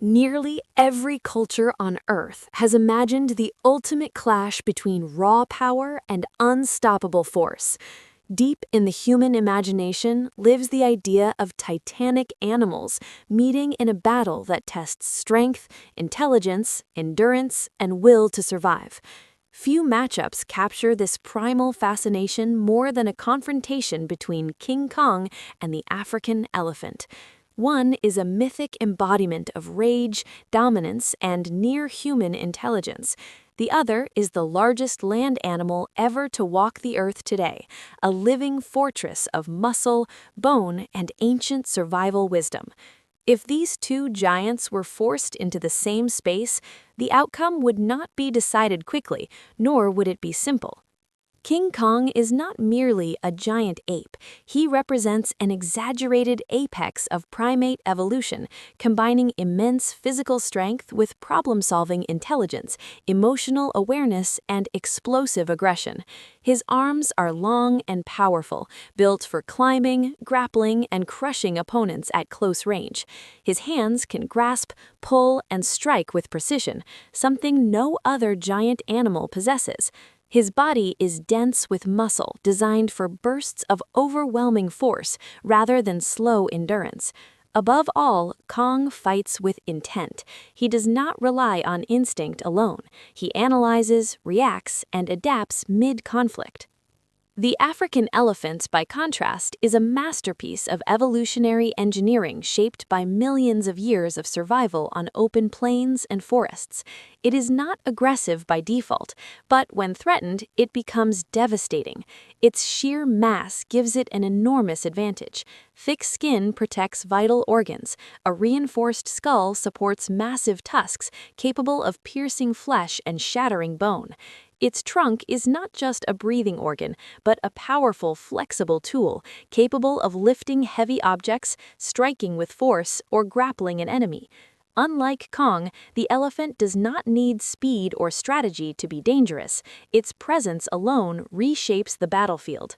Nearly every culture on Earth has imagined the ultimate clash between raw power and unstoppable force. Deep in the human imagination lives the idea of titanic animals meeting in a battle that tests strength, intelligence, endurance, and will to survive. Few matchups capture this primal fascination more than a confrontation between King Kong and the African elephant. One is a mythic embodiment of rage, dominance, and near-human intelligence. The other is the largest land animal ever to walk the earth today, a living fortress of muscle, bone, and ancient survival wisdom. If these two giants were forced into the same space, the outcome would not be decided quickly, nor would it be simple. King Kong is not merely a giant ape. He represents an exaggerated apex of primate evolution, combining immense physical strength with problem-solving intelligence, emotional awareness, and explosive aggression. His arms are long and powerful, built for climbing, grappling, and crushing opponents at close range. His hands can grasp, pull, and strike with precision, something no other giant animal possesses. His body is dense with muscle designed for bursts of overwhelming force rather than slow endurance. Above all, Kong fights with intent. He does not rely on instinct alone. He analyzes, reacts, and adapts mid-conflict. The African elephant, by contrast, is a masterpiece of evolutionary engineering shaped by millions of years of survival on open plains and forests. It is not aggressive by default, but when threatened, it becomes devastating. Its sheer mass gives it an enormous advantage. Thick skin protects vital organs. A reinforced skull supports massive tusks capable of piercing flesh and shattering bone. Its trunk is not just a breathing organ, but a powerful, flexible tool, capable of lifting heavy objects, striking with force, or grappling an enemy. Unlike Kong, the elephant does not need speed or strategy to be dangerous. Its presence alone reshapes the battlefield.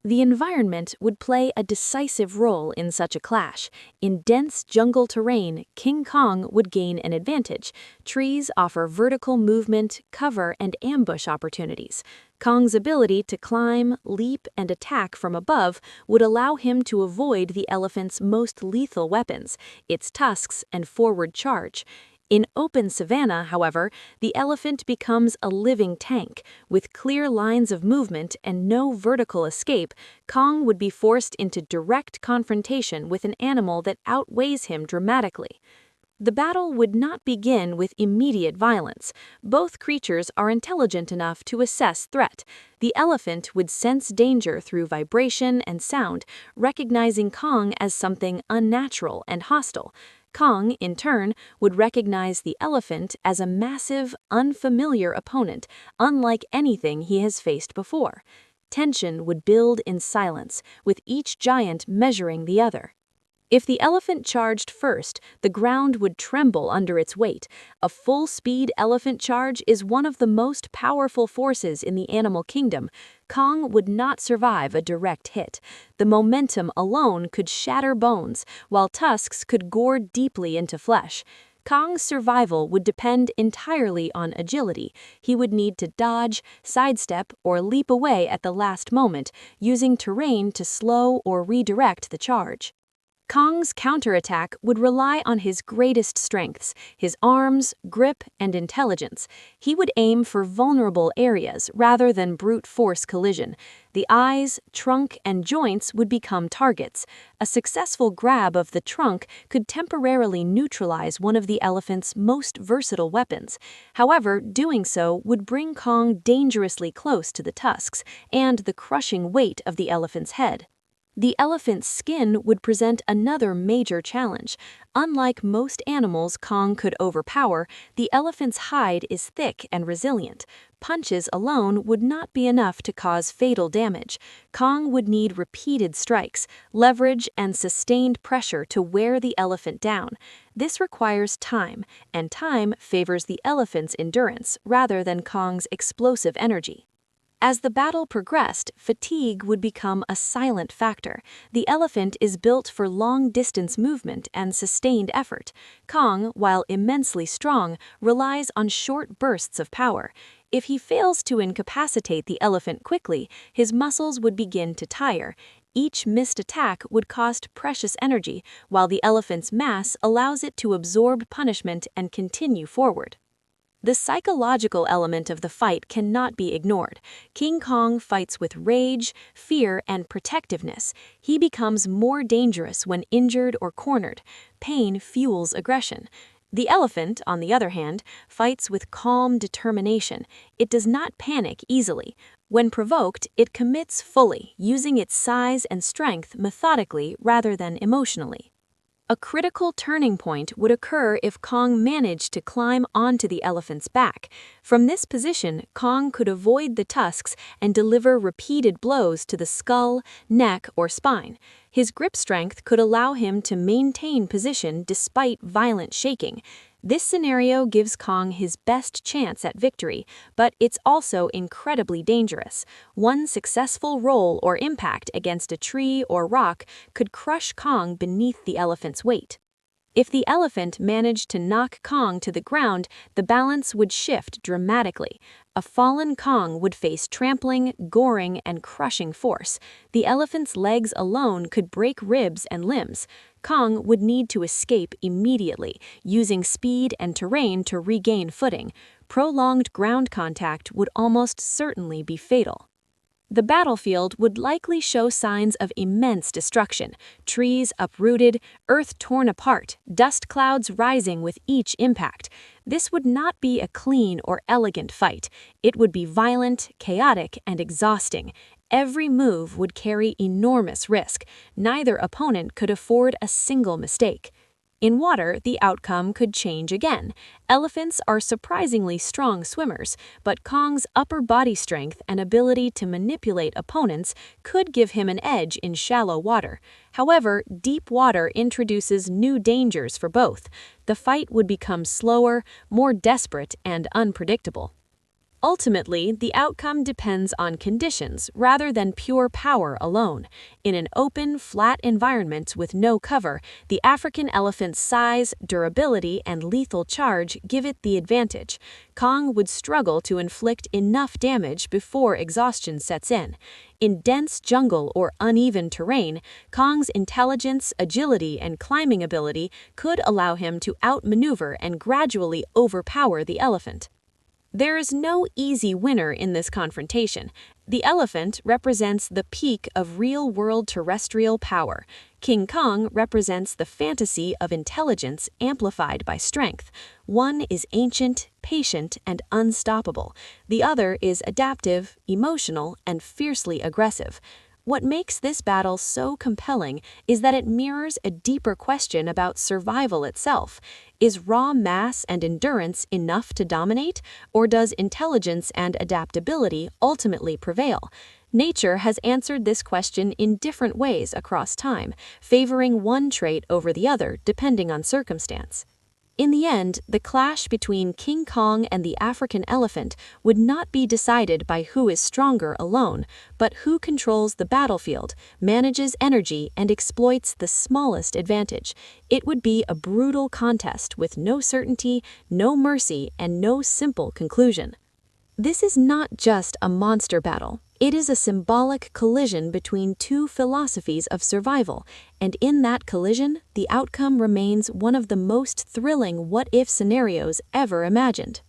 The environment would play a decisive role in such a clash. In dense jungle terrain, King Kong would gain an advantage. Trees offer vertical movement, cover, and ambush opportunities. Kong's ability to climb, leap, and attack from above would allow him to avoid the elephant's most lethal weapons, its tusks and forward charge. In open savanna, however, the elephant becomes a living tank. With clear lines of movement and no vertical escape, Kong would be forced into direct confrontation with an animal that outweighs him dramatically. The battle would not begin with immediate violence. Both creatures are intelligent enough to assess threat. The elephant would sense danger through vibration and sound, recognizing Kong as something unnatural and hostile. Kong, in turn, would recognize the elephant as a massive, unfamiliar opponent, unlike anything he has faced before. Tension would build in silence, with each giant measuring the other. If the elephant charged first, the ground would tremble under its weight. A full-speed elephant charge is one of the most powerful forces in the animal kingdom. Kong would not survive a direct hit. The momentum alone could shatter bones, while tusks could gore deeply into flesh. Kong's survival would depend entirely on agility. He would need to dodge, sidestep, or leap away at the last moment, using terrain to slow or redirect the charge. Kong's counterattack would rely on his greatest strengths, his arms, grip, and intelligence. He would aim for vulnerable areas rather than brute force collision. The eyes, trunk, and joints would become targets. A successful grab of the trunk could temporarily neutralize one of the elephant's most versatile weapons. However, doing so would bring Kong dangerously close to the tusks and the crushing weight of the elephant's head. The elephant's skin would present another major challenge. Unlike most animals Kong could overpower, the elephant's hide is thick and resilient. Punches alone would not be enough to cause fatal damage. Kong would need repeated strikes, leverage, and sustained pressure to wear the elephant down. This requires time, and time favors the elephant's endurance rather than Kong's explosive energy. As the battle progressed, fatigue would become a silent factor. The elephant is built for long-distance movement and sustained effort. Kong, while immensely strong, relies on short bursts of power. If he fails to incapacitate the elephant quickly, his muscles would begin to tire. Each missed attack would cost precious energy, while the elephant's mass allows it to absorb punishment and continue forward. The psychological element of the fight cannot be ignored. King Kong fights with rage, fear, and protectiveness. He becomes more dangerous when injured or cornered. Pain fuels aggression. The elephant, on the other hand, fights with calm determination. It does not panic easily. When provoked, it commits fully, using its size and strength methodically rather than emotionally. A critical turning point would occur if Kong managed to climb onto the elephant's back. From this position, Kong could avoid the tusks and deliver repeated blows to the skull, neck, or spine. His grip strength could allow him to maintain position despite violent shaking. This scenario gives Kong his best chance at victory, but it's also incredibly dangerous. One successful roll or impact against a tree or rock could crush Kong beneath the elephant's weight. If the elephant managed to knock Kong to the ground, the balance would shift dramatically. A fallen Kong would face trampling, goring, and crushing force. The elephant's legs alone could break ribs and limbs. Kong would need to escape immediately, using speed and terrain to regain footing. Prolonged ground contact would almost certainly be fatal. The battlefield would likely show signs of immense destruction: trees uprooted, earth torn apart, dust clouds rising with each impact. This would not be a clean or elegant fight. It would be violent, chaotic, and exhausting. Every move would carry enormous risk. Neither opponent could afford a single mistake. In water, the outcome could change again. Elephants are surprisingly strong swimmers, but Kong's upper body strength and ability to manipulate opponents could give him an edge in shallow water. However, deep water introduces new dangers for both. The fight would become slower, more desperate, and unpredictable. Ultimately, the outcome depends on conditions rather than pure power alone. In an open, flat environment with no cover, the African elephant's size, durability, and lethal charge give it the advantage. Kong would struggle to inflict enough damage before exhaustion sets in. In dense jungle or uneven terrain, Kong's intelligence, agility, and climbing ability could allow him to outmaneuver and gradually overpower the elephant. There is no easy winner in this confrontation. The elephant represents the peak of real-world terrestrial power. King Kong represents the fantasy of intelligence amplified by strength. One is ancient, patient, and unstoppable. The other is adaptive, emotional, and fiercely aggressive. What makes this battle so compelling is that it mirrors a deeper question about survival itself. Is raw mass and endurance enough to dominate, or does intelligence and adaptability ultimately prevail? Nature has answered this question in different ways across time, favoring one trait over the other depending on circumstance. In the end, the clash between King Kong and the African elephant would not be decided by who is stronger alone, but who controls the battlefield, manages energy, and exploits the smallest advantage. It would be a brutal contest with no certainty, no mercy, and no simple conclusion. This is not just a monster battle. It is a symbolic collision between two philosophies of survival, and in that collision, the outcome remains one of the most thrilling what-if scenarios ever imagined.